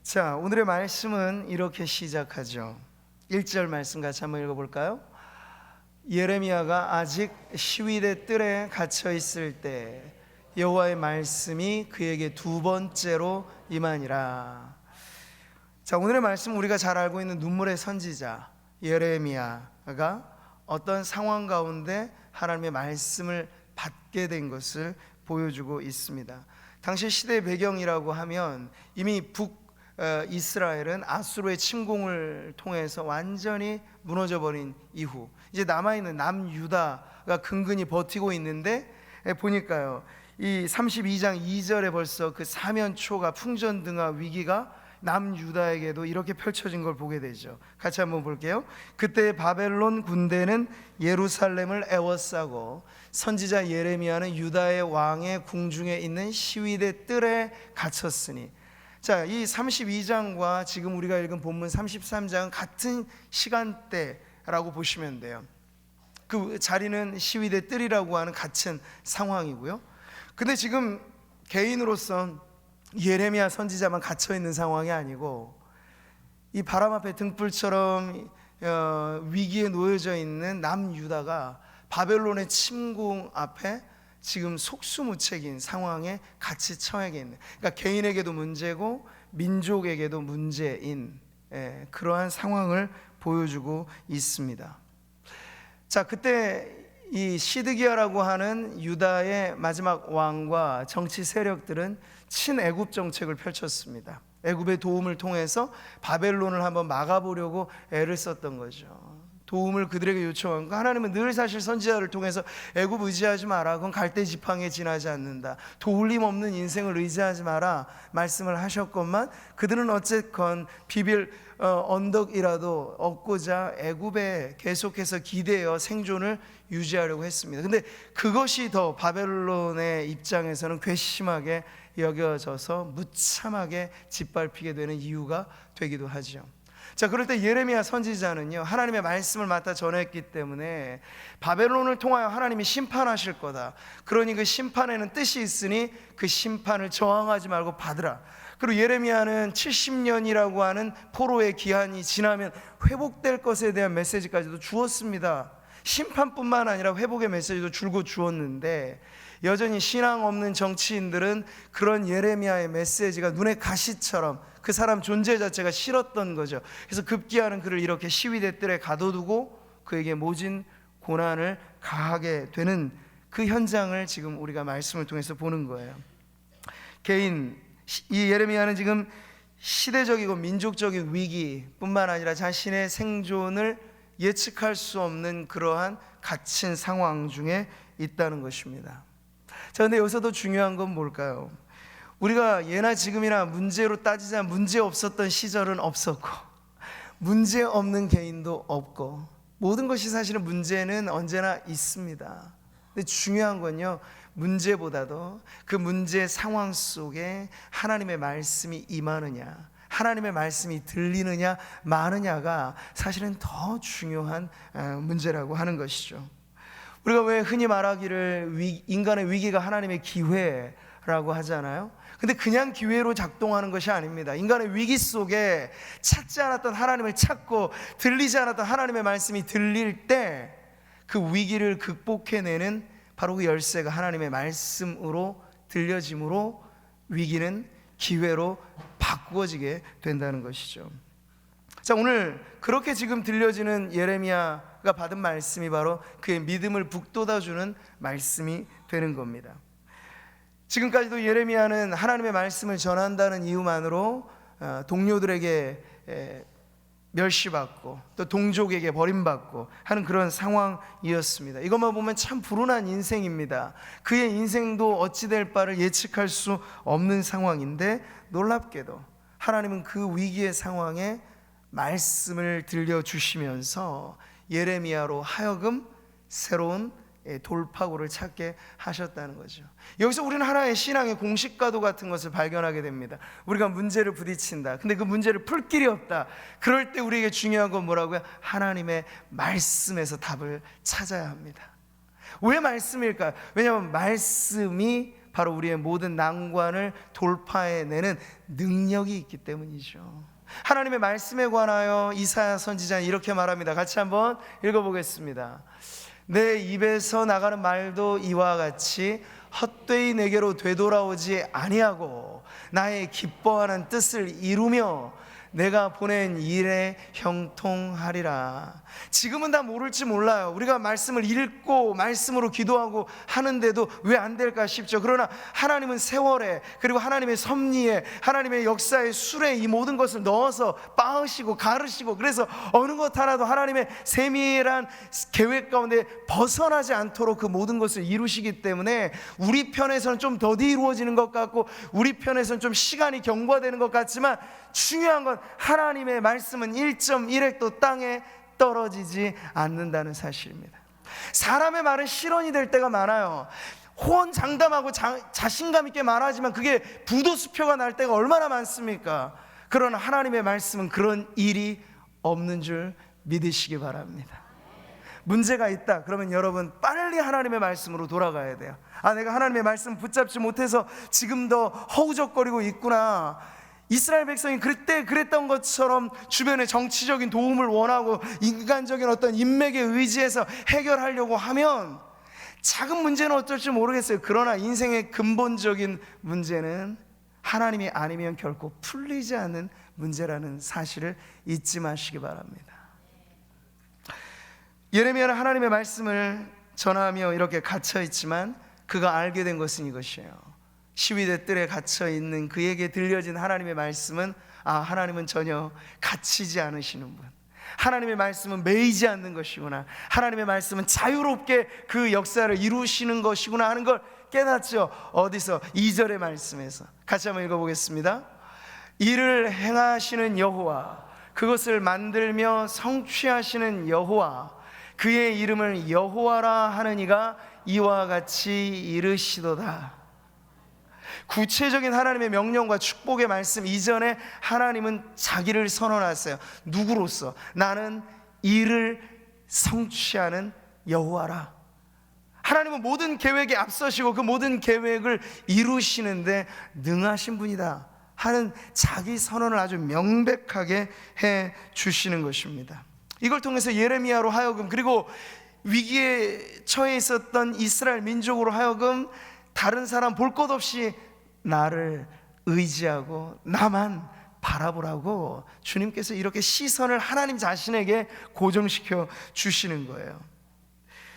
자, 오늘의 말씀은 이렇게 시작하죠. 1절 말씀 같이 한번 읽어볼까요? 예레미야가 아직 시위대 뜰에 갇혀 있을 때 여호와의 말씀이 그에게 두 번째로 임하니라. 자, 오늘의 말씀 우리가 잘 알고 있는 눈물의 선지자 예레미야가 어떤 상황 가운데 하나님의 말씀을 받게 된 것을 보여주고 있습니다. 당시 시대의 배경이라고 하면 이미 이스라엘은 아수르의 침공을 통해서 완전히 무너져버린 이후 이제 남아있는 남유다가 근근히 버티고 있는데, 보니까요 이 32장 2절에 벌써 그 사면초가 풍전등화 위기가 남유다에게도 이렇게 펼쳐진 걸 보게 되죠. 같이 한번 볼게요. 그때 바벨론 군대는 예루살렘을 에워싸고 선지자 예레미야는 유다의 왕의 궁중에 있는 시위대 뜰에 갇혔으니. 자, 이 32장과 지금 우리가 읽은 본문 33장은 같은 시간대라고 보시면 돼요. 그 자리는 시위대 뜰이라고 하는 같은 상황이고요. 근데 지금 개인으로서 예레미야 선지자만 갇혀 있는 상황이 아니고 이 바람 앞에 등불처럼 위기에 놓여져 있는 남유다가 바벨론의 침공 앞에 지금 속수무책인 상황에 같이 처해 있는, 그러니까 개인에게도 문제고 민족에게도 문제인 그러한 상황을 보여주고 있습니다. 자, 그때 이 시드기야라고 하는 유다의 마지막 왕과 정치 세력들은 친애굽 정책을 펼쳤습니다. 애굽의 도움을 통해서 바벨론을 한번 막아보려고 애를 썼던 거죠. 도움을 그들에게 요청한 거, 하나님은 늘 사실 선지자를 통해서 애굽 의지하지 마라, 그건 갈대 지팡이에 지나지 않는다, 도울림 없는 인생을 의지하지 마라 말씀을 하셨건만 그들은 어쨌건 비빌 언덕이라도 얻고자 애굽에 계속해서 기대어 생존을 유지하려고 했습니다. 근데 그것이 더 바벨론의 입장에서는 괘씸하게 여겨져서 무참하게 짓밟히게 되는 이유가 되기도 하죠. 자, 그럴 때 예레미야 선지자는요 하나님의 말씀을 맡아 전했기 때문에 바벨론을 통하여 하나님이 심판하실 거다, 그러니 그 심판에는 뜻이 있으니 그 심판을 저항하지 말고 받으라. 그리고 예레미야는 70년이라고 하는 포로의 기한이 지나면 회복될 것에 대한 메시지까지도 주었습니다. 심판뿐만 아니라 회복의 메시지도 줄곧 주었는데 여전히 신앙 없는 정치인들은 그런 예레미야의 메시지가 눈에 가시처럼 그 사람 존재 자체가 싫었던 거죠. 그래서 급기야는 그를 이렇게 시위대 뜰에 가둬두고 그에게 모진 고난을 가하게 되는 그 현장을 지금 우리가 말씀을 통해서 보는 거예요. 이 예레미야는 지금 시대적이고 민족적인 위기뿐만 아니라 자신의 생존을 예측할 수 없는 그러한 갇힌 상황 중에 있다는 것입니다. 자, 근데 여기서 더 중요한 건 뭘까요? 우리가 예나 지금이나 문제로 따지자 문제 없었던 시절은 없었고 문제 없는 개인도 없고 모든 것이 사실은 문제는 언제나 있습니다. 근데 중요한 건요, 문제보다도 그 문제 상황 속에 하나님의 말씀이 임하느냐, 하나님의 말씀이 들리느냐 마느냐가 사실은 더 중요한 문제라고 하는 것이죠. 우리가 왜 흔히 말하기를 인간의 위기가 하나님의 기회라고 하잖아요. 근데 그냥 기회로 작동하는 것이 아닙니다. 인간의 위기 속에 찾지 않았던 하나님을 찾고 들리지 않았던 하나님의 말씀이 들릴 때 그 위기를 극복해내는 바로 그 열쇠가 하나님의 말씀으로 들려짐으로 위기는 기회로 바꾸어지게 된다는 것이죠. 자, 오늘 그렇게 지금 들려지는 예레미야가 받은 말씀이 바로 그의 믿음을 북돋아주는 말씀이 되는 겁니다. 지금까지도 예레미야는 하나님의 말씀을 전한다는 이유만으로 동료들에게 멸시받고 또 동족에게 버림받고 하는 그런 상황이었습니다. 이것만 보면 참 불운한 인생입니다. 그의 인생도 어찌 될 바를 예측할 수 없는 상황인데 놀랍게도 하나님은 그 위기의 상황에 말씀을 들려주시면서 예레미야로 하여금 새로운 돌파구를 찾게 하셨다는 거죠. 여기서 우리는 하나의 신앙의 공식과도 같은 것을 발견하게 됩니다. 우리가 문제를 부딪힌다, 근데 그 문제를 풀 길이 없다, 그럴 때 우리에게 중요한 건 뭐라고요? 하나님의 말씀에서 답을 찾아야 합니다. 왜 말씀일까요? 왜냐하면 말씀이 바로 우리의 모든 난관을 돌파해내는 능력이 있기 때문이죠. 하나님의 말씀에 관하여 이사야 선지자는 이렇게 말합니다. 같이 한번 읽어보겠습니다. 내 입에서 나가는 말도 이와 같이 헛되이 내게로 되돌아오지 아니하고 나의 기뻐하는 뜻을 이루며 내가 보낸 일에 형통하리라. 지금은 다 모를지 몰라요. 우리가 말씀을 읽고 말씀으로 기도하고 하는데도 왜 안 될까 싶죠. 그러나 하나님은 세월에, 그리고 하나님의 섭리에, 하나님의 역사의 술에 이 모든 것을 넣어서 빻으시고 가르시고, 그래서 어느 것 하나도 하나님의 세밀한 계획 가운데 벗어나지 않도록 그 모든 것을 이루시기 때문에 우리 편에서는 좀 더디 이루어지는 것 같고 우리 편에서는 좀 시간이 경과되는 것 같지만, 중요한 건 하나님의 말씀은 1.1획도 땅에 떨어지지 않는다는 사실입니다. 사람의 말은 실언이 될 때가 많아요. 호언장담하고 자신감 있게 말하지만 그게 부도수표가 날 때가 얼마나 많습니까? 그러나 하나님의 말씀은 그런 일이 없는 줄 믿으시기 바랍니다. 문제가 있다 그러면 여러분 빨리 하나님의 말씀으로 돌아가야 돼요. 내가 하나님의 말씀 붙잡지 못해서 지금 더 허우적거리고 있구나. 이스라엘 백성이 그때 그랬던 것처럼 주변의 정치적인 도움을 원하고 인간적인 어떤 인맥에 의지해서 해결하려고 하면 작은 문제는 어쩔지 모르겠어요. 그러나 인생의 근본적인 문제는 하나님이 아니면 결코 풀리지 않는 문제라는 사실을 잊지 마시기 바랍니다. 예레미야는 하나님의 말씀을 전하며 이렇게 갇혀 있지만 그가 알게 된 것은 이것이에요. 시위대 뜰에 갇혀 있는 그에게 들려진 하나님의 말씀은 하나님은 전혀 갇히지 않으시는 분, 하나님의 말씀은 매이지 않는 것이구나, 하나님의 말씀은 자유롭게 그 역사를 이루시는 것이구나 하는 걸 깨닫죠. 어디서? 2절의 말씀에서. 같이 한번 읽어보겠습니다. 이를 행하시는 여호와, 그것을 만들며 성취하시는 여호와, 그의 이름을 여호와라 하는 이가 이와 같이 이르시도다. 구체적인 하나님의 명령과 축복의 말씀 이전에 하나님은 자기를 선언하셨어요. 누구로서? 나는 이를 성취하는 여호와라. 하나님은 모든 계획에 앞서시고 그 모든 계획을 이루시는데 능하신 분이다 하는 자기 선언을 아주 명백하게 해 주시는 것입니다. 이걸 통해서 예레미야로 하여금, 그리고 위기에 처해 있었던 이스라엘 민족으로 하여금 다른 사람 볼 것 없이 나를 의지하고 나만 바라보라고 주님께서 이렇게 시선을 하나님 자신에게 고정시켜 주시는 거예요.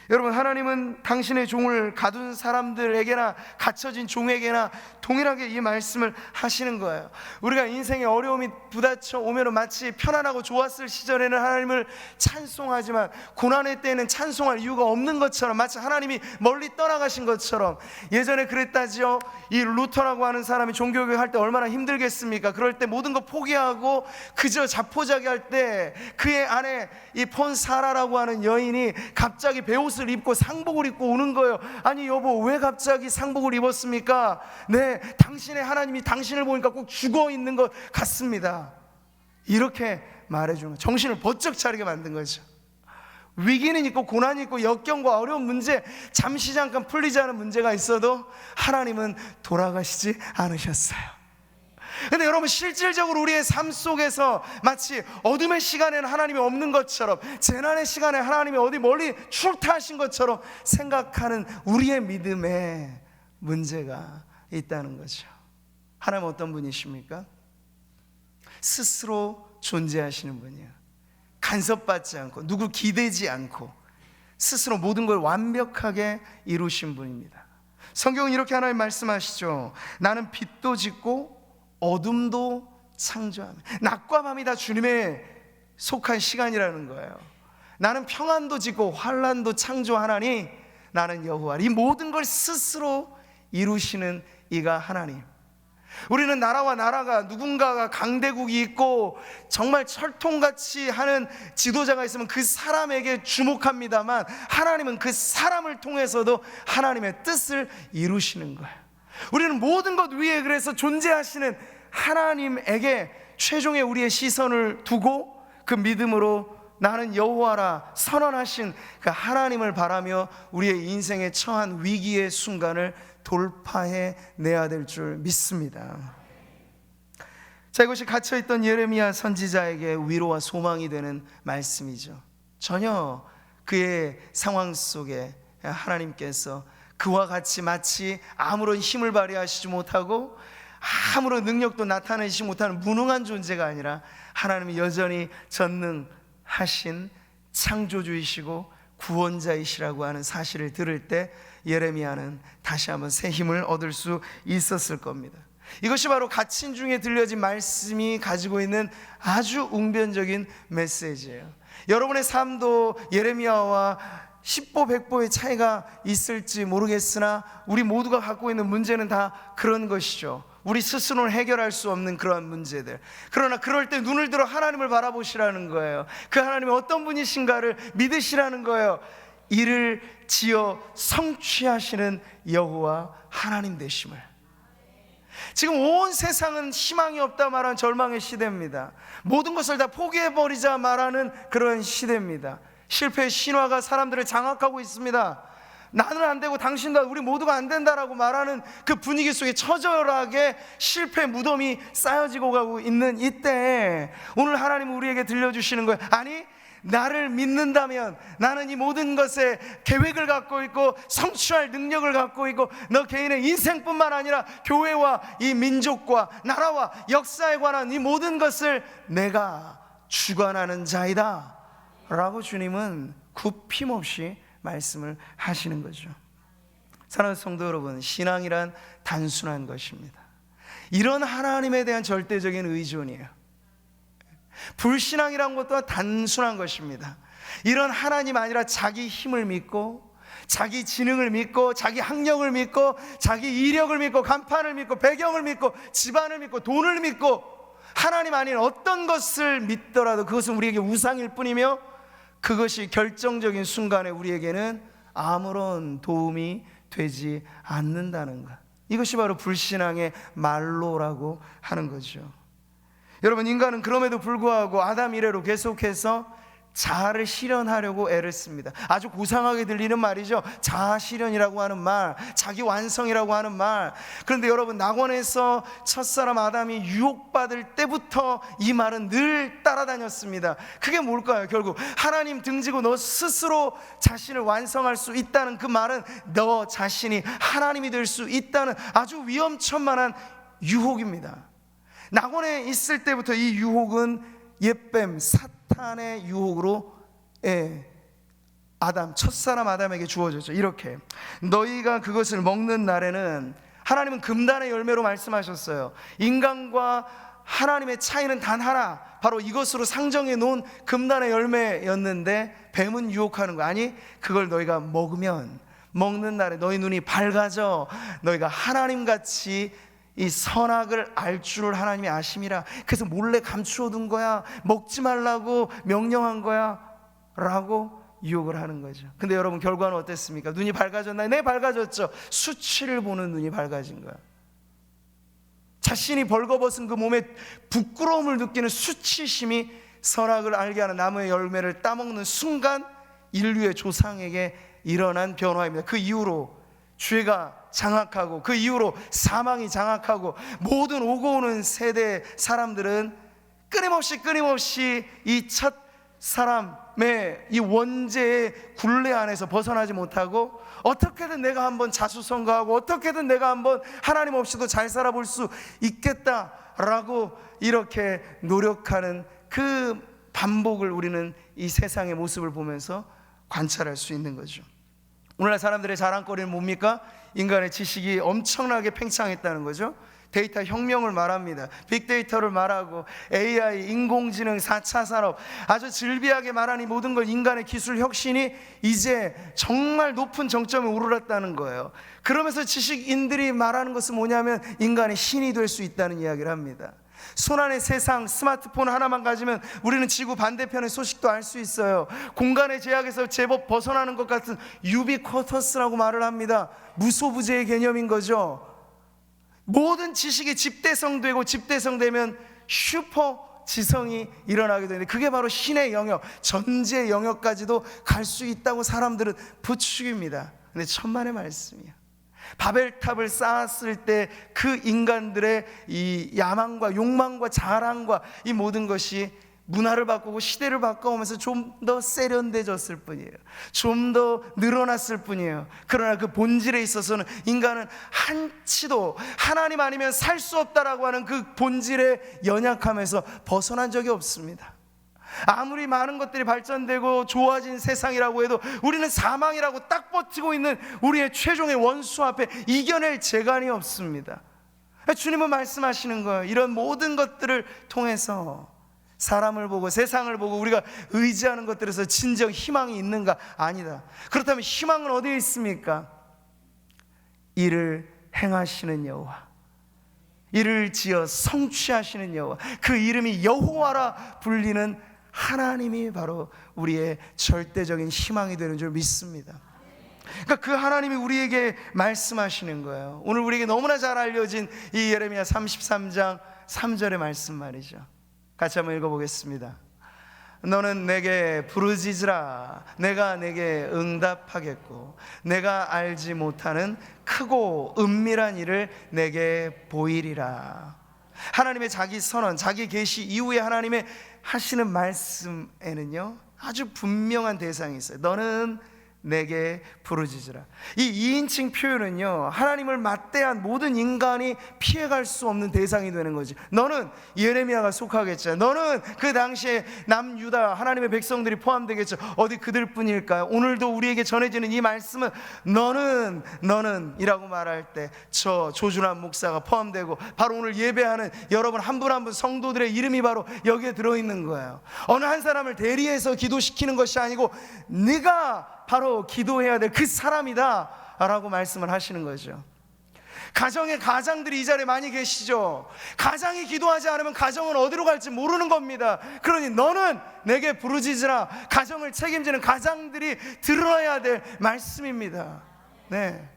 여러분, 하나님은 당신의 종을 가둔 사람들에게나 갇혀진 종에게나 동일하게 이 말씀을 하시는 거예요. 우리가 인생에 어려움이 부딪혀 오면 마치 편안하고 좋았을 시절에는 하나님을 찬송하지만 고난의 때에는 찬송할 이유가 없는 것처럼, 마치 하나님이 멀리 떠나가신 것처럼. 예전에 그랬다지요. 이 루터라고 하는 사람이 종교교육 할 때 얼마나 힘들겠습니까? 그럴 때 모든 거 포기하고 그저 자포자기할 때 그의 아내 이 폰사라라고 하는 여인이 갑자기 베옷을 입고 상복을 입고 오는 거예요. 아니 여보, 왜 갑자기 상복을 입었습니까? 네, 당신의 하나님이 당신을 보니까 꼭 죽어 있는 것 같습니다. 이렇게 말해주는, 정신을 번쩍 차리게 만든 거죠. 위기는 있고 고난이 있고 역경과 어려운 문제, 잠시 잠깐 풀리지 않은 문제가 있어도 하나님은 돌아가시지 않으셨어요. 근데 여러분, 실질적으로 우리의 삶 속에서 마치 어둠의 시간에는 하나님이 없는 것처럼, 재난의 시간에 하나님이 어디 멀리 출타하신 것처럼 생각하는 우리의 믿음에 문제가 있다는 거죠. 하나님 어떤 분이십니까? 스스로 존재하시는 분이에요. 간섭받지 않고 누구 기대지 않고 스스로 모든 걸 완벽하게 이루신 분입니다. 성경은 이렇게 하나님 말씀하시죠. 나는 빛도 짓고 어둠도 창조하며. 낮과 밤이 다 주님의 속한 시간이라는 거예요. 나는 평안도 짓고 환난도 창조하나니 나는 여호와. 이 모든 걸 스스로 이루시는 이가 하나님. 우리는 나라와 나라가, 누군가가 강대국이 있고 정말 철통같이 하는 지도자가 있으면 그 사람에게 주목합니다만, 하나님은 그 사람을 통해서도 하나님의 뜻을 이루시는 거예요. 우리는 모든 것 위에 그래서 존재하시는 하나님에게 최종의 우리의 시선을 두고 그 믿음으로 나는 여호와라 선언하신 그 하나님을 바라며 우리의 인생에 처한 위기의 순간을 돌파해 내야 될 줄 믿습니다. 자, 이것이 갇혀있던 예레미야 선지자에게 위로와 소망이 되는 말씀이죠. 전혀 그의 상황 속에 하나님께서 그와 같이 마치 아무런 힘을 발휘하시지 못하고 아무런 능력도 나타내지 못하는 무능한 존재가 아니라 하나님이 여전히 전능하신 창조주이시고 구원자이시라고 하는 사실을 들을 때 예레미야는 다시 한번 새 힘을 얻을 수 있었을 겁니다. 이것이 바로 갇힌 중에 들려진 말씀이 가지고 있는 아주 웅변적인 메시지예요. 여러분의 삶도 예레미야와 십보 백보의 차이가 있을지 모르겠으나 우리 모두가 갖고 있는 문제는 다 그런 것이죠. 우리 스스로는 해결할 수 없는 그러한 문제들. 그러나 그럴 때 눈을 들어 하나님을 바라보시라는 거예요. 그 하나님이 어떤 분이신가를 믿으시라는 거예요. 이를 지어 성취하시는 여호와 하나님 되심을. 지금 온 세상은 희망이 없다 말하는 절망의 시대입니다. 모든 것을 다 포기해버리자 말하는 그런 시대입니다. 실패의 신화가 사람들을 장악하고 있습니다. 나는 안 되고 당신도, 우리 모두가 안 된다라고 말하는 그 분위기 속에 처절하게 실패 무덤이 쌓여지고 가고 있는 이때에 오늘 하나님은 우리에게 들려주시는 거예요. 아니, 나를 믿는다면 나는 이 모든 것에 계획을 갖고 있고 성취할 능력을 갖고 있고 너 개인의 인생뿐만 아니라 교회와 이 민족과 나라와 역사에 관한 이 모든 것을 내가 주관하는 자이다 라고 주님은 굽힘없이 말씀을 하시는 거죠. 사랑하는 성도 여러분, 신앙이란 단순한 것입니다. 이런 하나님에 대한 절대적인 의존이에요. 불신앙이란 것도 단순한 것입니다. 이런 하나님 아니라 자기 힘을 믿고 자기 지능을 믿고 자기 학력을 믿고 자기 이력을 믿고 간판을 믿고 배경을 믿고 집안을 믿고 돈을 믿고 하나님 아닌 어떤 것을 믿더라도 그것은 우리에게 우상일 뿐이며 그것이 결정적인 순간에 우리에게는 아무런 도움이 되지 않는다는 것. 이것이 바로 불신앙의 말로라고 하는 거죠. 여러분, 인간은 그럼에도 불구하고 아담 이래로 계속해서 자아를 실현하려고 애를 씁니다. 아주 고상하게 들리는 말이죠. 자아 실현이라고 하는 말, 자기 완성이라고 하는 말. 그런데 여러분, 낙원에서 첫사람 아담이 유혹받을 때부터 이 말은 늘 따라다녔습니다. 그게 뭘까요? 결국 하나님 등지고 너 스스로 자신을 완성할 수 있다는 그 말은 너 자신이 하나님이 될 수 있다는 아주 위험천만한 유혹입니다. 낙원에 있을 때부터 이 유혹은 옛뱀 사탄의 유혹으로 첫사람 아담에게 주어졌죠. 이렇게 너희가 그것을 먹는 날에는, 하나님은 금단의 열매로 말씀하셨어요. 인간과 하나님의 차이는 단 하나, 바로 이것으로 상정해 놓은 금단의 열매였는데 뱀은 유혹하는 거, 아니 그걸 너희가 먹는 날에 너희 눈이 밝아져 너희가 하나님같이 이 선악을 알 줄을 하나님이 아심이라. 그래서 몰래 감추어둔 거야, 먹지 말라고 명령한 거야 라고 유혹을 하는 거죠. 근데 여러분, 결과는 어땠습니까? 눈이 밝아졌나요? 네, 밝아졌죠. 수치를 보는 눈이 밝아진 거야. 자신이 벌거벗은 그 몸에 부끄러움을 느끼는 수치심이 선악을 알게 하는 나무의 열매를 따먹는 순간 인류의 조상에게 일어난 변화입니다. 그 이후로 죄가 장악하고 그 이후로 사망이 장악하고 모든 오고 오는 세대 사람들은 끊임없이 이 첫 사람의 이 원죄의 굴레 안에서 벗어나지 못하고 어떻게든 내가 한번 자수성가하고 어떻게든 내가 한번 하나님 없이도 잘 살아볼 수 있겠다라고 이렇게 노력하는 그 반복을 우리는 이 세상의 모습을 보면서 관찰할 수 있는 거죠. 오늘날 사람들의 자랑거리는 뭡니까? 인간의 지식이 엄청나게 팽창했다는 거죠. 데이터 혁명을 말합니다. 빅데이터를 말하고 AI, 인공지능, 4차 산업, 아주 즐비하게 말하니 모든 걸 인간의 기술 혁신이 이제 정말 높은 정점에 오르렀다는 거예요. 그러면서 지식인들이 말하는 것은 뭐냐면 인간의 신이 될 수 있다는 이야기를 합니다. 손안의 세상, 스마트폰 하나만 가지면 우리는 지구 반대편의 소식도 알 수 있어요. 공간의 제약에서 제법 벗어나는 것 같은 유비쿼터스라고 말을 합니다. 무소부재의 개념인 거죠. 모든 지식이 집대성되고 집대성되면 슈퍼 지성이 일어나게 되는데, 그게 바로 신의 영역, 전지의 영역까지도 갈 수 있다고 사람들은 부추깁니다. 근데 천만의 말씀이야. 바벨탑을 쌓았을 때 그 인간들의 이 야망과 욕망과 자랑과 이 모든 것이 문화를 바꾸고 시대를 바꿔오면서 좀 더 세련돼졌을 뿐이에요. 좀 더 늘어났을 뿐이에요. 그러나 그 본질에 있어서는 인간은 한치도 하나님 아니면 살 수 없다라고 하는 그 본질의 연약함에서 벗어난 적이 없습니다. 아무리 많은 것들이 발전되고 좋아진 세상이라고 해도 우리는 사망이라고 딱 버티고 있는 우리의 최종의 원수 앞에 이겨낼 재간이 없습니다. 주님은 말씀하시는 거예요. 이런 모든 것들을 통해서 사람을 보고 세상을 보고 우리가 의지하는 것들에서 진정 희망이 있는가? 아니다. 그렇다면 희망은 어디에 있습니까? 이를 행하시는 여호와, 이를 지어 성취하시는 여호와, 그 이름이 여호와라 불리는 하나님이 바로 우리의 절대적인 희망이 되는 줄 믿습니다. 그러니까 그 하나님이 우리에게 말씀하시는 거예요. 오늘 우리에게 너무나 잘 알려진 이 예레미야 33장 3절의 말씀 말이죠. 같이 한번 읽어보겠습니다. 너는 내게 부르짖으라. 내가 내게 응답하겠고 내가 알지 못하는 크고 은밀한 일을 내게 보이리라. 하나님의 자기 선언, 자기 계시 이후에 하나님의 하시는 말씀에는요 아주 분명한 대상이 있어요. 너는 내게 부르짖으라. 이 2인칭 표현은요 하나님을 맞대한 모든 인간이 피해갈 수 없는 대상이 되는 거지. 너는 예레미야가 속하겠죠. 너는 그 당시에 남유다 하나님의 백성들이 포함되겠죠. 어디 그들뿐일까요? 오늘도 우리에게 전해지는 이 말씀은 너는 이라고 말할 때 저 조준환 목사가 포함되고 바로 오늘 예배하는 여러분 한 분 한 분 성도들의 이름이 바로 여기에 들어있는 거예요. 어느 한 사람을 대리해서 기도시키는 것이 아니고 네가 바로 기도해야 될 그 사람이다 라고 말씀을 하시는 거죠. 가정의 가장들이 이 자리에 많이 계시죠. 가장이 기도하지 않으면 가정은 어디로 갈지 모르는 겁니다. 그러니 너는 내게 부르짖으라. 가정을 책임지는 가장들이 들어야 될 말씀입니다. 네.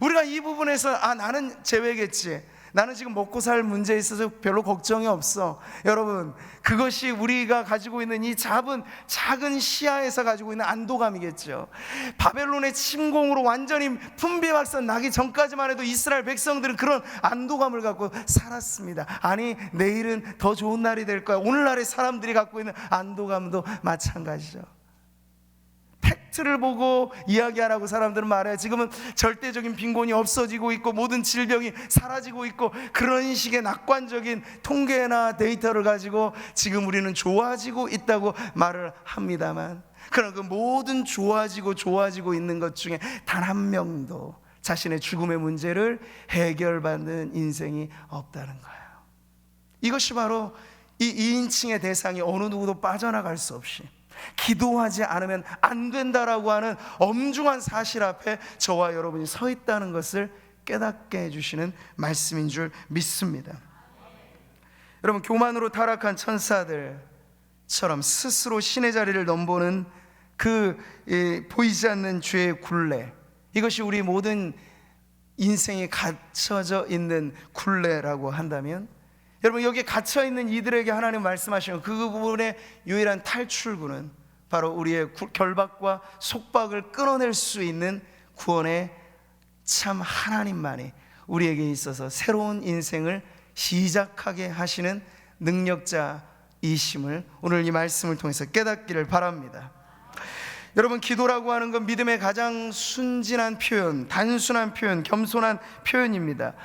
우리가 이 부분에서 나는 제외겠지, 나는 지금 먹고 살 문제에 있어서 별로 걱정이 없어. 여러분, 그것이 우리가 가지고 있는 이 작은 시야에서 가지고 있는 안도감이겠죠. 바벨론의 침공으로 완전히 분비박산 나기 전까지만 해도 이스라엘 백성들은 그런 안도감을 갖고 살았습니다. 아니, 내일은 더 좋은 날이 될 거야. 오늘날의 사람들이 갖고 있는 안도감도 마찬가지죠. 팩트를 보고 이야기 안 하고 사람들은 말해요. 지금은 절대적인 빈곤이 없어지고 있고 모든 질병이 사라지고 있고 그런 식의 낙관적인 통계나 데이터를 가지고 지금 우리는 좋아지고 있다고 말을 합니다만, 그러나 그 모든 좋아지고 있는 것 중에 단 한 명도 자신의 죽음의 문제를 해결받는 인생이 없다는 거예요. 이것이 바로 이 2인칭의 대상이 어느 누구도 빠져나갈 수 없이 기도하지 않으면 안 된다라고 하는 엄중한 사실 앞에 저와 여러분이 서 있다는 것을 깨닫게 해주시는 말씀인 줄 믿습니다. 여러분, 교만으로 타락한 천사들처럼 스스로 신의 자리를 넘보는 그 보이지 않는 죄의 굴레, 이것이 우리 모든 인생에 갇혀져 있는 굴레라고 한다면, 여러분, 여기에 갇혀있는 이들에게 하나님 말씀하시는 그 부분의 유일한 탈출구는 바로 우리의 결박과 속박을 끊어낼 수 있는 구원의 참 하나님만이 우리에게 있어서 새로운 인생을 시작하게 하시는 능력자이심을 오늘 이 말씀을 통해서 깨닫기를 바랍니다. 여러분, 기도라고 하는 건 믿음의 가장 순진한 표현, 단순한 표현, 겸손한 표현입니다.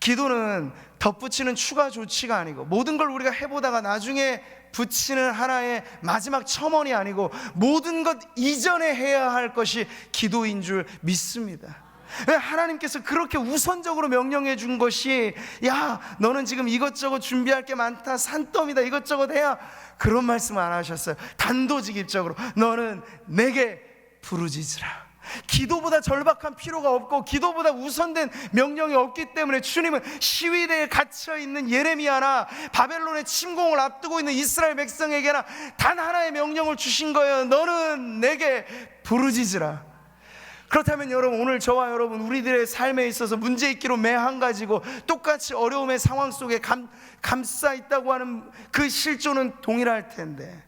기도는 덧붙이는 추가 조치가 아니고 모든 걸 우리가 해보다가 나중에 붙이는 하나의 마지막 첨언이 아니고 모든 것 이전에 해야 할 것이 기도인 줄 믿습니다. 하나님께서 그렇게 우선적으로 명령해 준 것이, 야, 너는 지금 이것저것 준비할 게 많다, 산더미다, 이것저것 해야, 그런 말씀 안 하셨어요. 단도직입적으로 너는 내게 부르짖으라. 기도보다 절박한 필요가 없고 기도보다 우선된 명령이 없기 때문에 주님은 시위대에 갇혀있는 예레미야나 바벨론의 침공을 앞두고 있는 이스라엘 백성에게나 단 하나의 명령을 주신 거예요. 너는 내게 부르짖으라. 그렇다면 여러분, 오늘 저와 여러분 우리들의 삶에 있어서 문제 있기로 매한 가지고 똑같이 어려움의 상황 속에 감싸 있다고 하는 그 실존은 동일할 텐데,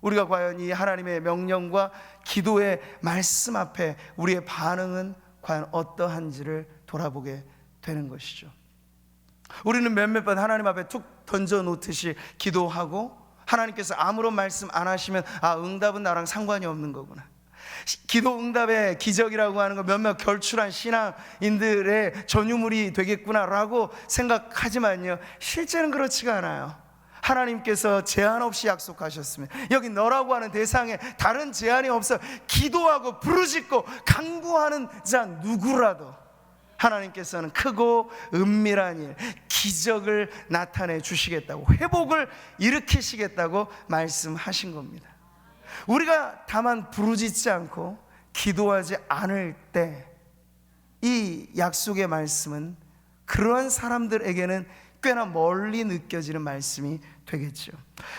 우리가 과연 이 하나님의 명령과 기도의 말씀 앞에 우리의 반응은 과연 어떠한지를 돌아보게 되는 것이죠. 우리는 몇몇 번 하나님 앞에 툭 던져놓듯이 기도하고 하나님께서 아무런 말씀 안 하시면 응답은 나랑 상관이 없는 거구나, 기도 응답의 기적이라고 하는 거 몇몇 결출한 신앙인들의 전유물이 되겠구나라고 생각하지만요, 실제는 그렇지가 않아요. 하나님께서 제한 없이 약속하셨으면 여기 너라고 하는 대상에 다른 제한이 없어 기도하고 부르짖고 간구하는 자 누구라도 하나님께서는 크고 은밀한 일, 기적을 나타내 주시겠다고, 회복을 일으키시겠다고 말씀하신 겁니다. 우리가 다만 부르짖지 않고 기도하지 않을 때 이 약속의 말씀은 그러한 사람들에게는 꽤나 멀리 느껴지는 말씀이 되겠죠.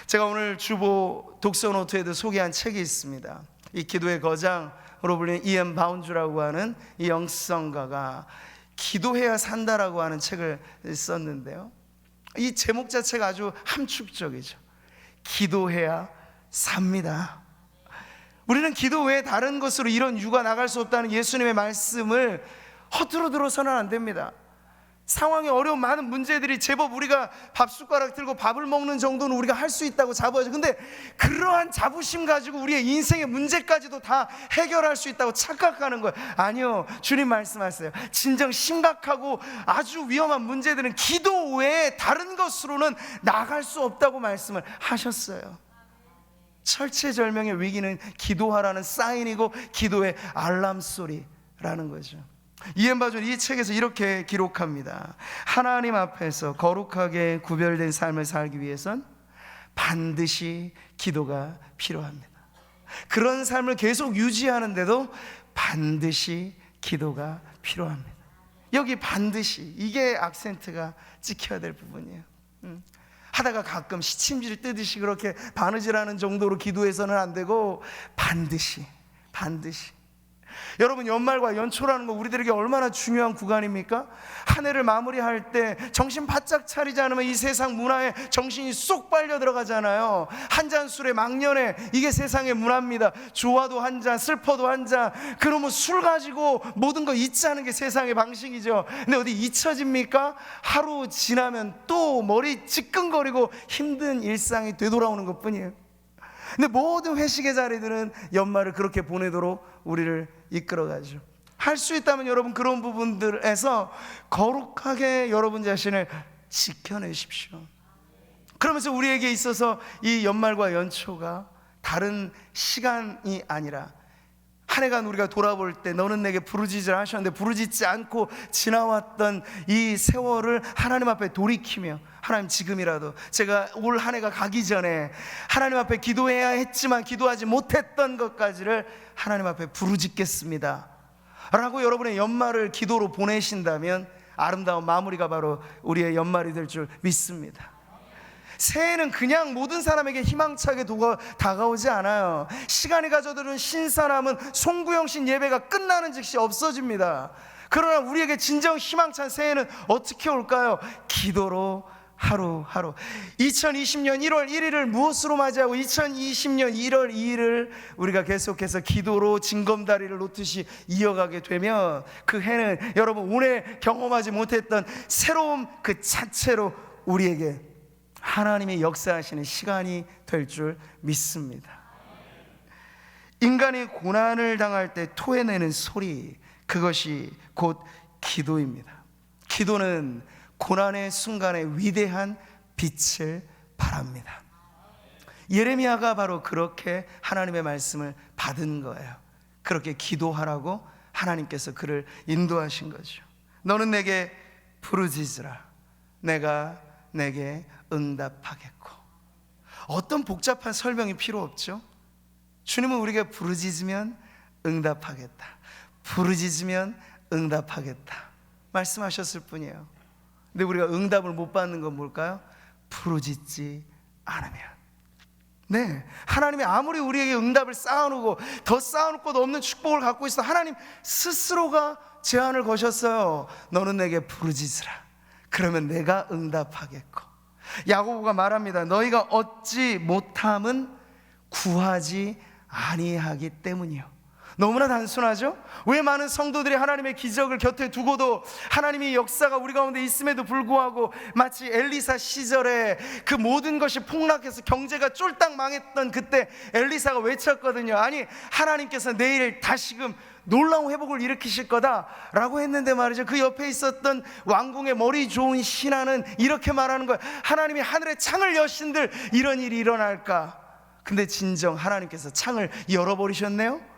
제가 오늘 주보 독서 노트에도 소개한 책이 있습니다. 이 기도의 거장으로 불리는 이언 바운주라고 하는 이 영성가가 기도해야 산다라고 하는 책을 썼는데요, 이 제목 자체가 아주 함축적이죠. 기도해야 삽니다. 우리는 기도 외에 다른 것으로 이런 유가 나갈 수 없다는 예수님의 말씀을 허투루 들어서는 안 됩니다. 상황이 어려운 많은 문제들이 제법 우리가 밥숟가락 들고 밥을 먹는 정도는 우리가 할 수 있다고 잡아야죠. 근데 그러한 자부심 가지고 우리의 인생의 문제까지도 다 해결할 수 있다고 착각하는 거예요. 아니요, 주님 말씀하세요. 진정 심각하고 아주 위험한 문제들은 기도 외에 다른 것으로는 나갈 수 없다고 말씀을 하셨어요. 철체절명의 위기는 기도하라는 사인이고 기도의 알람 소리라는 거죠. 이언 바운주는 이 책에서 이렇게 기록합니다. 하나님 앞에서 거룩하게 구별된 삶을 살기 위해선 반드시 기도가 필요합니다. 그런 삶을 계속 유지하는데도 반드시 기도가 필요합니다. 여기 반드시, 이게 악센트가 찍혀야 될 부분이에요. 하다가 가끔 시침질 뜨듯이 그렇게 바느질하는 정도로 기도해서는 안 되고 반드시. 여러분, 연말과 연초라는 거 우리들에게 얼마나 중요한 구간입니까? 한 해를 마무리할 때 정신 바짝 차리지 않으면 이 세상 문화에 정신이 쏙 빨려 들어가잖아요. 한 잔 술에 망년에, 이게 세상의 문화입니다. 좋아도 한 잔, 슬퍼도 한 잔, 그러면 술 가지고 모든 거 잊자는 게 세상의 방식이죠. 근데 어디 잊혀집니까? 하루 지나면 또 머리 찌끈거리고 힘든 일상이 되돌아오는 것 뿐이에요. 근데 모든 회식의 자리들은 연말을 그렇게 보내도록 우리를 이끌어가죠. 할 수 있다면 여러분, 그런 부분들에서 거룩하게 여러분 자신을 지켜내십시오. 그러면서 우리에게 있어서 이 연말과 연초가 다른 시간이 아니라, 한 해간 우리가 돌아볼 때 너는 내게 부르짖으라 하셨는데 부르짖지 않고 지나왔던 이 세월을 하나님 앞에 돌이키며, 하나님, 지금이라도 제가 올 한 해가 가기 전에 하나님 앞에 기도해야 했지만 기도하지 못했던 것까지를 하나님 앞에 부르짖겠습니다 라고 여러분의 연말을 기도로 보내신다면 아름다운 마무리가 바로 우리의 연말이 될 줄 믿습니다. 새해는 그냥 모든 사람에게 희망차게 다가오지 않아요. 시간이 가져들은 신사람은 송구영신 예배가 끝나는 즉시 없어집니다. 그러나 우리에게 진정 희망찬 새해는 어떻게 올까요? 기도로 하루하루. 2020년 1월 1일을 무엇으로 맞이하고 2020년 1월 2일을 우리가 계속해서 기도로 징검다리를 놓듯이 이어가게 되면 그 해는 여러분 오늘 경험하지 못했던 새로움 그 자체로 우리에게 하나님이 역사하시는 시간이 될 줄 믿습니다. 인간이 고난을 당할 때 토해내는 소리, 그것이 곧 기도입니다. 기도는 고난의 순간에 위대한 빛을 발합니다. 예레미야가 바로 그렇게 하나님의 말씀을 받은 거예요. 그렇게 기도하라고 하나님께서 그를 인도하신 거죠. 너는 내게 부르짖으라, 내가 내게 응답하겠고. 어떤 복잡한 설명이 필요 없죠. 주님은 우리가 부르짖으면 응답하겠다, 부르짖으면 응답하겠다 말씀하셨을 뿐이에요. 근데 우리가 응답을 못 받는 건 뭘까요? 부르짖지 않으면. 네, 하나님이 아무리 우리에게 응답을 쌓아놓고 더 쌓아놓을 것 없는 축복을 갖고 있어 하나님 스스로가 제안을 거셨어요. 너는 내게 부르짖으라. 그러면 내가 응답하겠고. 야고보가 말합니다. 너희가 얻지 못함은 구하지 아니하기 때문이요. 너무나 단순하죠? 왜 많은 성도들이 하나님의 기적을 곁에 두고도 하나님의 역사가 우리 가운데 있음에도 불구하고 마치 엘리사 시절에 그 모든 것이 폭락해서 경제가 쫄딱 망했던 그때 엘리사가 외쳤거든요. 아니, 하나님께서 내일 다시금 놀라운 회복을 일으키실 거다라고 했는데 말이죠, 그 옆에 있었던 왕궁의 머리 좋은 신하는 이렇게 말하는 거예요. 하나님이 하늘의 창을 여신들 이런 일이 일어날까? 근데 진정 하나님께서 창을 열어버리셨네요.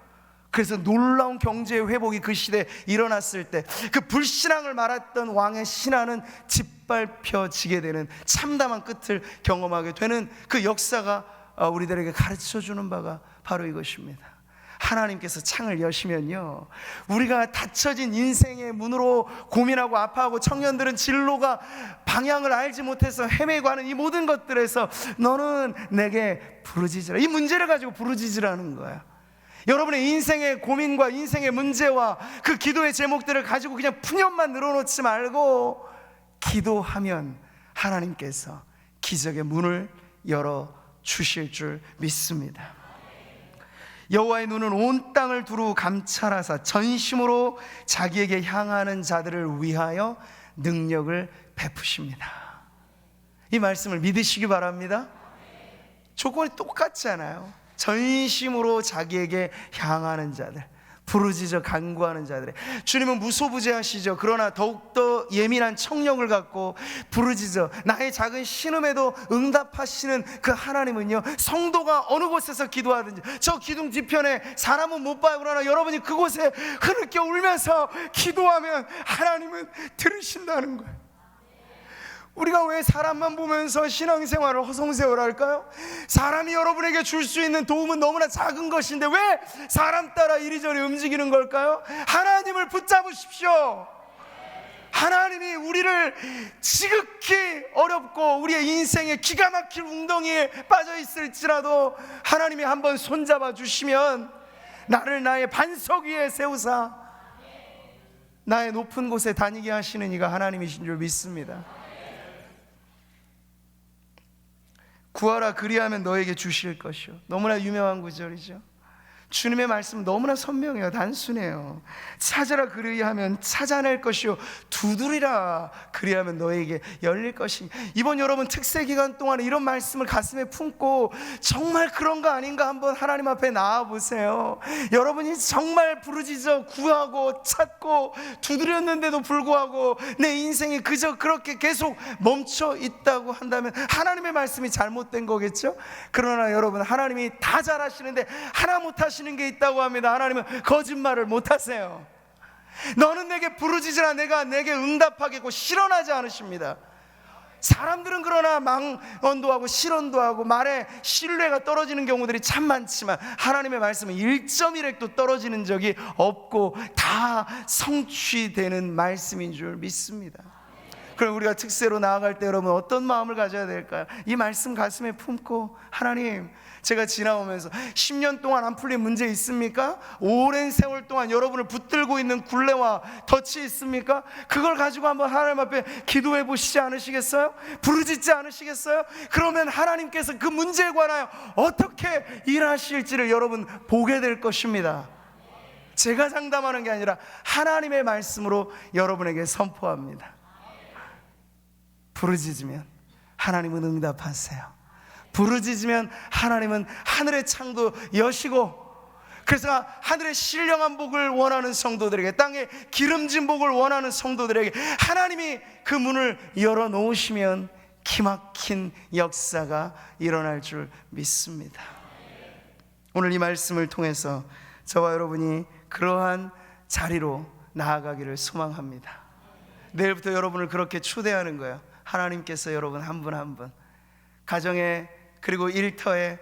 그래서 놀라운 경제의 회복이 그 시대에 일어났을 때 그 불신앙을 말했던 왕의 신하는 짓밟혀지게 되는 참담한 끝을 경험하게 되는 그 역사가 우리들에게 가르쳐주는 바가 바로 이것입니다. 하나님께서 창을 여시면요, 우리가 닫혀진 인생의 문으로 고민하고 아파하고 청년들은 진로가 방향을 알지 못해서 헤매고 하는 이 모든 것들에서 너는 내게 부르짖으라, 이 문제를 가지고 부르짖으라는 거야. 여러분의 인생의 고민과 인생의 문제와 그 기도의 제목들을 가지고 그냥 푸념만 늘어놓지 말고 기도하면 하나님께서 기적의 문을 열어주실 줄 믿습니다. 여호와의 눈은 온 땅을 두루 감찰하사 전심으로 자기에게 향하는 자들을 위하여 능력을 베푸십니다. 이 말씀을 믿으시기 바랍니다. 조건이 똑같잖아요. 전심으로 자기에게 향하는 자들, 부르짖어 간구하는 자들. 주님은 무소부재하시죠. 그러나 더욱더 예민한 청력을 갖고 부르짖어 나의 작은 신음에도 응답하시는 그 하나님은요, 성도가 어느 곳에서 기도하든지, 저 기둥 뒤편에 사람은 못 봐요. 그러나 여러분이 그곳에 흐느껴 울면서 기도하면 하나님은 들으신다는 거예요. 우리가 왜 사람만 보면서 신앙생활을 허송세월할까요? 사람이 여러분에게 줄 수 있는 도움은 너무나 작은 것인데 왜 사람 따라 이리저리 움직이는 걸까요? 하나님을 붙잡으십시오. 하나님이 우리를 지극히 어렵고 우리의 인생에 기가 막힐 웅덩이에 빠져 있을지라도 하나님이 한번 손잡아 주시면 나를 나의 반석 위에 세우사 나의 높은 곳에 다니게 하시는 이가 하나님이신 줄 믿습니다. 구하라 그리하면 너에게 주실 것이요. 너무나 유명한 구절이죠. 주님의 말씀은 너무나 선명해요. 단순해요. 찾으라 그리하면 찾아낼 것이요, 두드리라 그리하면 너에게 열릴 것이니. 이번 여러분 특세 기간 동안에 이런 말씀을 가슴에 품고 정말 그런가 아닌가 한번 하나님 앞에 나와 보세요. 여러분이 정말 부르짖어 구하고 찾고 두드렸는데도 불구하고 내 인생이 그저 그렇게 계속 멈춰 있다고 한다면 하나님의 말씀이 잘못된 거겠죠? 그러나 여러분, 하나님이 다 잘하시는데 하나 못하시는 게 있다고 합니다. 하나님은 거짓말을 못하세요. 너는 내게 부르짖으라 내가 내게 응답하겠고 실언하지 않으십니다. 사람들은 그러나 망언도 하고 실언도 하고 말에 신뢰가 떨어지는 경우들이 참 많지만 하나님의 말씀은 1.1획도 떨어지는 적이 없고 다 성취되는 말씀인 줄 믿습니다. 그럼 우리가 특세로 나아갈 때 여러분 어떤 마음을 가져야 될까요? 이 말씀 가슴에 품고, 하나님, 제가 지나오면서 10년 동안 안 풀린 문제 있습니까? 오랜 세월 동안 여러분을 붙들고 있는 굴레와 덫이 있습니까? 그걸 가지고 한번 하나님 앞에 기도해 보시지 않으시겠어요? 부르짖지 않으시겠어요? 그러면 하나님께서 그 문제에 관하여 어떻게 일하실지를 여러분 보게 될 것입니다. 제가 장담하는 게 아니라 하나님의 말씀으로 여러분에게 선포합니다. 부르짖으면 하나님은 응답하세요. 부르짖으면 하나님은 하늘의 창도 여시고, 그래서 하늘의 신령한 복을 원하는 성도들에게, 땅에 기름진 복을 원하는 성도들에게 하나님이 그 문을 열어놓으시면 기막힌 역사가 일어날 줄 믿습니다. 오늘 이 말씀을 통해서 저와 여러분이 그러한 자리로 나아가기를 소망합니다. 내일부터 여러분을 그렇게 초대하는 거예요. 하나님께서 여러분 한 분 한 분 가정에, 그리고 일터에,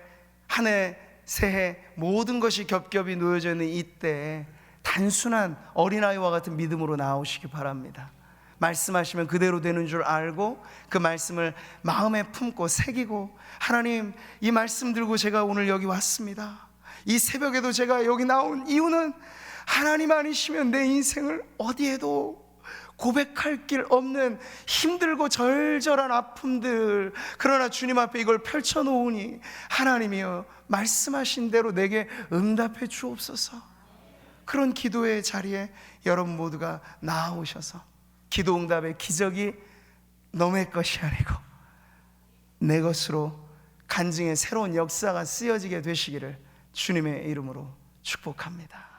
한 해, 새해 모든 것이 겹겹이 놓여져 있는 이때에 단순한 어린아이와 같은 믿음으로 나오시기 바랍니다. 말씀하시면 그대로 되는 줄 알고 그 말씀을 마음에 품고 새기고, 하나님, 이 말씀 들고 제가 오늘 여기 왔습니다. 이 새벽에도 제가 여기 나온 이유는 하나님 아니시면 내 인생을 어디에도 고백할 길 없는 힘들고 절절한 아픔들, 그러나 주님 앞에 이걸 펼쳐놓으니 하나님이여 말씀하신 대로 내게 응답해 주옵소서. 그런 기도의 자리에 여러분 모두가 나아오셔서 기도 응답의 기적이 너의 것이 아니고 내 것으로 간증의 새로운 역사가 쓰여지게 되시기를 주님의 이름으로 축복합니다.